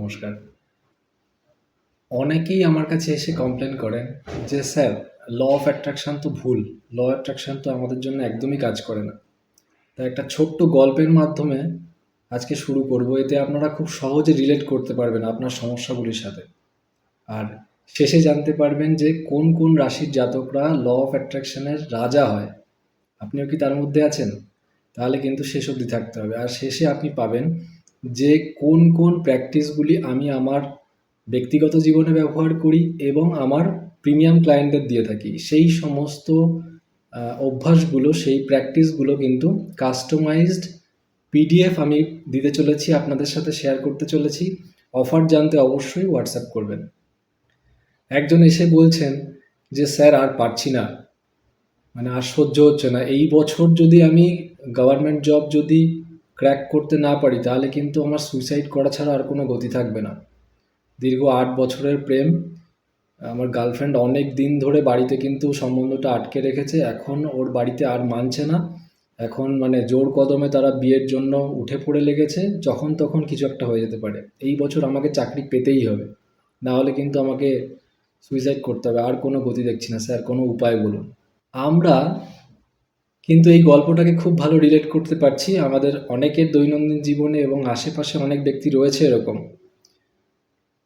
নমস্কার। অনেকেই আমার কাছে এসে কমপ্লেন করেন যে, "স্যার, ল অফ অ্যাট্রাকশন তো ভুল। ল অ্যাট্রাকশন তো আমাদের জন্য একদমই কাজ করে না।" তাই একটা ছোট্ট গল্পের মাধ্যমে আজকে শুরু করব। এতে আপনারা খুব সহজে রিলেট করতে পারবেন আপনার সমস্যাগুলির সাথে। আর শেষে জানতে পারবেন যে কোন, কোন রাশির জাতকরা ল অফ অ্যাট্রাকশনের রাজা হয়। আপনিও কি তার মধ্যে আছেন? তাহলে কিন্তু শেষ অবধি থাকতে হবে। আর শেষে আপনি পাবেন যে কোন, কোন প্র্যাকটিসগুলি আমি আমার ব্যক্তিগত জীবনে ব্যবহার করি এবং আমার প্রিমিয়াম ক্লায়েন্টদের দিয়ে থাকি। সেই সমস্ত অভ্যাসগুলো, সেই প্র্যাকটিসগুলো কিন্তু কাস্টমাইজড পিডিএফ আমি দিতে চলেছি, আপনাদের সাথে শেয়ার করতে চলেছি। অফার জানতে অবশ্যই হোয়াটসঅ্যাপ করবেন। একজন এসে বলছেন যে, "স্যার আর পারছি না। মানে আর সহ্য হচ্ছে না। এই বছর যদি আমি গভর্নমেন্ট জব যদি ক্র্যাক করতে না পারি তাহলে কিন্তু আমার সুইসাইড করা ছাড়া আর কোনো গতি থাকবে না। দীর্ঘ ৮ বছরের প্রেম। আমার গার্লফ্রেন্ড অনেক দিন ধরে বাড়িতে কিন্তু সম্বন্ধটা আটকে রেখেছে। এখন ওর বাড়িতে আর মানছে না। এখন মানে জোর কদমে তারা বিয়ের জন্য উঠে পড়ে লেগেছে। যখন তখন কিছু একটা হয়ে যেতে পারে। এই বছর আমাকে চাকরি পেতেই হবে। না হলে কিন্তু আমাকে সুইসাইড করতে হবে। আর কোনো গতি দেখছি না স্যার, কোনো উপায় বলুন।" আমরা কিন্তু এই গল্পটাকে খুব ভালো রিলেট করতে পারছি আমাদের অনেকের দৈনন্দিন জীবনে, এবং আশেপাশে অনেক ব্যক্তি রয়েছে এরকম।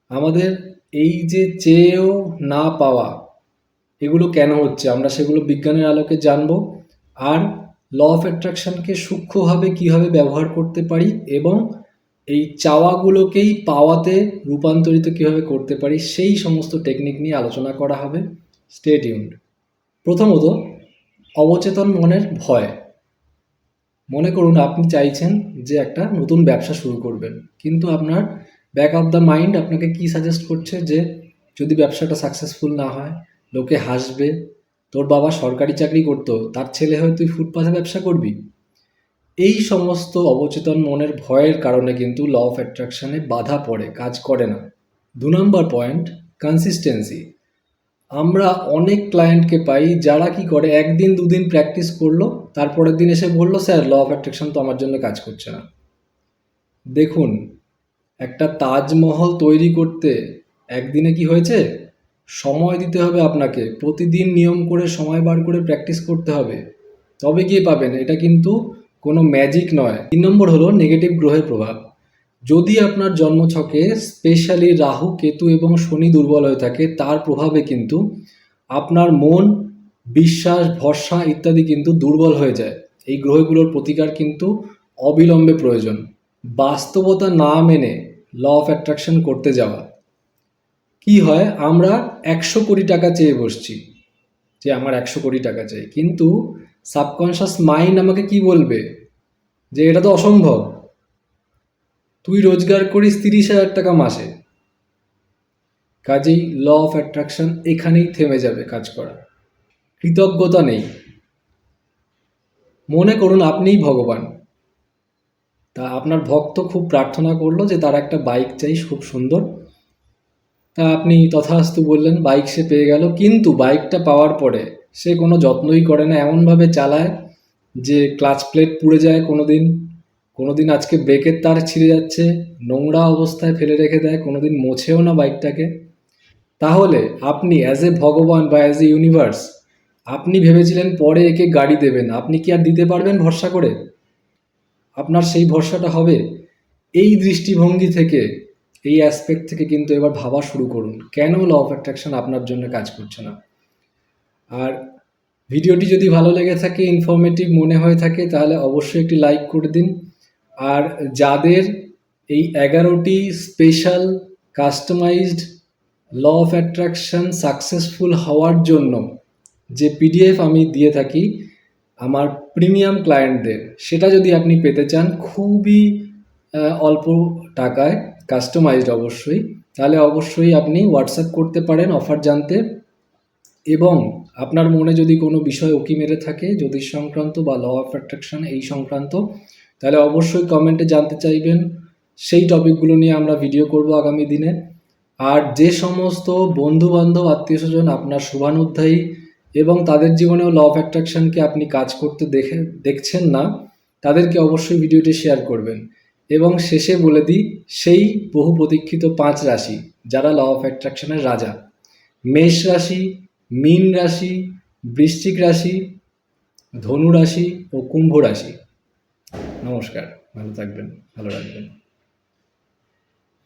আমাদের এই যে চেয়েও না পাওয়া, এগুলো কেন হচ্ছে আমরা সেগুলো বিজ্ঞানের আলোকে জানবো। আর ল অফ অ্যাট্রাকশনকে সূক্ষ্মভাবে কীভাবে ব্যবহার করতে পারি এবং এই চাওয়াগুলোকেই পাওয়াতে রূপান্তরিত কীভাবে করতে পারি সেই সমস্ত টেকনিক নিয়ে আলোচনা করা হবে। Stay tuned. প্রথমত, অবচেতন মনের ভয়। মনে করুন আপনি চাইছেন যে একটা নতুন ব্যবসা শুরু করবেন, কিন্তু আপনার ব্যাক অফ দ্য মাইন্ড আপনাকে কি সাজেস্ট করছে যে যদি ব্যবসাটা সাকসেসফুল না হয়, লোকে হাসবে, তোর বাবা সরকারি চাকরি করতো, তার ছেলে হয়ে তুই ফুটপাথে ব্যবসা করবি। এই সমস্ত অবচেতন মনের ভয়ের কারণে কিন্তু ল অফ অ্যাট্রাকশনে বাধা পড়ে, কাজ করে না। ২ নম্বর পয়েন্ট, কনসিস্টেন্সি। আমরা অনেক ক্লায়েন্টকে পাই যারা কি করে, একদিন দুদিন প্র্যাকটিস করলো, তারপরের দিন এসে বললো, "স্যার, ল অফ অ্যাট্রাকশন তো আমার জন্য কাজ করছে না।" দেখুন, একটা তাজমহল তৈরি করতে একদিনে কি হয়েছে? সময় দিতে হবে আপনাকে। প্রতিদিন নিয়ম করে সময় বার করে প্র্যাকটিস করতে হবে। তবে গিয়ে পাবেন। এটা কিন্তু কোনো ম্যাজিক নয়। ৩ নম্বর হলো নেগেটিভ গ্রহের প্রভাব। যদি আপনার জন্মছকে স্পেশালি রাহু, কেতু এবং শনি দুর্বল হয়ে থাকে, তার প্রভাবে কিন্তু আপনার মন, বিশ্বাস, ভরসা ইত্যাদি কিন্তু দুর্বল হয়ে যায়। এই গ্রহগুলোর প্রতিকার কিন্তু অবিলম্বে প্রয়োজন। বাস্তবতা না মেনে ল অফ অ্যাট্রাকশন করতে যাওয়া। কি হয়, আমরা ১০০ কোটি টাকা চেয়ে বসছি যে আমার ১০০ কোটি টাকা চাই, কিন্তু সাবকনশাস মাইন্ড আমাকে কি বলবে যে এটা তো অসম্ভব, তুই রোজগার করিস ৩০,০০০ টাকা মাসে। কাজেই ল অফ অ্যাট্রাকশন এখানেই থেমে যাবে কাজ করা। কৃতজ্ঞতা নেই। মনে করুন আপনিই ভগবান। তা আপনার ভক্ত খুব প্রার্থনা করলো যে তার একটা বাইক চাই খুব সুন্দর। তা আপনি তথাস্তু বললেন, বাইক সে পেয়ে গেল। কিন্তু বাইকটা পাওয়ার পরে সে কোনো যত্নই করে না, এমনভাবে চালায় যে ক্লাচ প্লেট পুড়ে যায় কোনোদিন, কোনোদিন আজকে ব্রেকের তার ছিঁড়ে যাচ্ছে, নোংরা অবস্থায় ফেলে রেখে দেয়, কোনোদিন মোছেও না বাইকটাকে। তাহলে আপনি অ্যাজ এ ভগবান বা অ্যাজ এ ইউনিভার্স, আপনি ভেবেছিলেন পরে একে গাড়ি দেবেন, আপনি কি আর দিতে পারবেন ভরসা করে? আপনার সেই ভরসাটা হবে? এই দৃষ্টিভঙ্গি থেকে, এই অ্যাসপেক্ট থেকে কিন্তু এবার ভাবা শুরু করুন কেন ল অফ অ্যাট্রাকশন আপনার জন্য কাজ করছে না। আর ভিডিওটি যদি ভালো লেগে থাকে, ইনফরমেটিভ মনে হয়ে থাকে, তাহলে অবশ্যই একটি লাইক করে দিন। আর যাদের এই ১১টি special customised law of attraction successful হওয়ার জন্য যে পিডিএফ আমি দিয়ে থাকি আমার প্রিমিয়াম ক্লায়েন্টদের, সেটা যদি আপনি পেতে চান খুবই অল্প টাকায়, কাস্টমাইজড অবশ্যই, তাহলে অবশ্যই আপনি হোয়াটসঅ্যাপ করতে পারেন অফার জানতে। এবং আপনার মনে যদি কোনো বিষয় উঁকি মেরে থাকে জ্যোতিষ সংক্রান্ত বা ল অফ অ্যাট্রাকশন এই সংক্রান্ত, তাহলে অবশ্যই কমেন্টে জানতে চাইবেন। সেই টপিকগুলো নিয়ে আমরা ভিডিও করব আগামী দিনে। আর যে সমস্ত বন্ধুবান্ধব, আত্মীয় স্বজন আপনার শুভানুধ্যায়ী এবং তাদের জীবনেও ল অফ অ্যাট্রাকশনকে আপনি কাজ করতে দেখছেন না, তাদেরকে অবশ্যই ভিডিওটি শেয়ার করবেন। এবং শেষে বলে দিই সেই বহু প্রতীক্ষিত 5 রাশি যারা ল অফ অ্যাট্রাকশনের রাজা: মেষ রাশি, মীন রাশি, বৃশ্চিক রাশি, ধনু রাশি ও কুম্ভ রাশি। নমস্কার, ভালো থাকবেন, ভালো রাখবেন।